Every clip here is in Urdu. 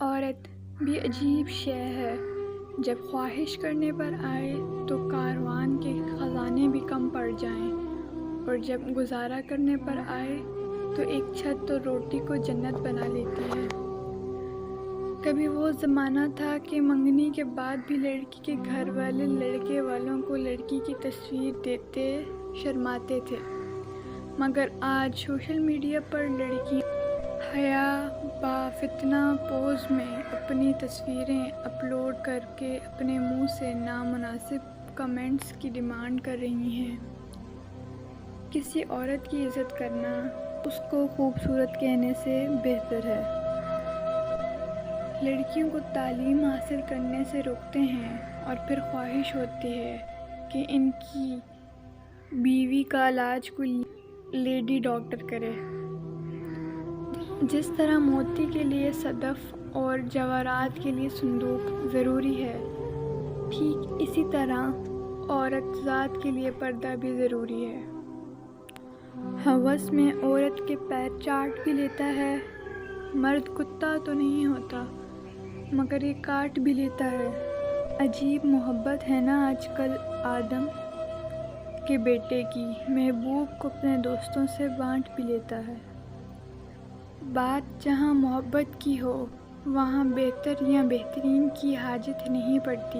عورت بھی عجیب شے ہے، جب خواہش کرنے پر آئے تو کاروان کے خزانے بھی کم پڑ جائیں، اور جب گزارا کرنے پر آئے تو ایک چھت اور روٹی کو جنت بنا لیتی ہے۔ کبھی وہ زمانہ تھا کہ منگنی کے بعد بھی لڑکی کے گھر والے لڑکے والوں کو لڑکی کی تصویر دیتے شرماتے تھے، مگر آج سوشل میڈیا پر لڑکیاں حیا با فتنہ پوز میں اپنی تصویریں اپلوڈ کر کے اپنے منہ سے نامناسب کمنٹس کی ڈیمانڈ کر رہی ہیں۔ کسی عورت کی عزت کرنا اس کو خوبصورت کہنے سے بہتر ہے۔ لڑکیوں کو تعلیم حاصل کرنے سے روکتے ہیں اور پھر خواہش ہوتی ہے کہ ان کی بیوی کا علاج کوئی لیڈی ڈاکٹر کرے۔ جس طرح موتی کے لیے صدف اور جواہرات کے لیے صندوق ضروری ہے، ٹھیک اسی طرح عورت ذات کے لیے پردہ بھی ضروری ہے۔ ہوس میں عورت کے پیر چاٹ بھی لیتا ہے۔ مرد کتا تو نہیں ہوتا، مگر یہ کاٹ بھی لیتا ہے۔ عجیب محبت ہے نا آج کل آدم کے بیٹے کی، محبوب کو اپنے دوستوں سے بانٹ بھی لیتا ہے۔ بات جہاں محبت کی ہو وہاں بہتر یا بہترین کی حاجت نہیں پڑتی،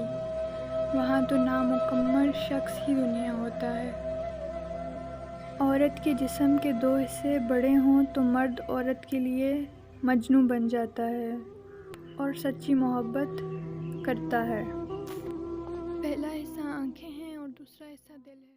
وہاں تو نامکمل شخص ہی دنیا ہوتا ہے۔ عورت کے جسم کے 2 حصے بڑے ہوں تو مرد عورت کے لیے مجنوں بن جاتا ہے اور سچی محبت کرتا ہے۔ پہلا حصہ آنکھیں ہیں اور دوسرا حصہ دل ہے۔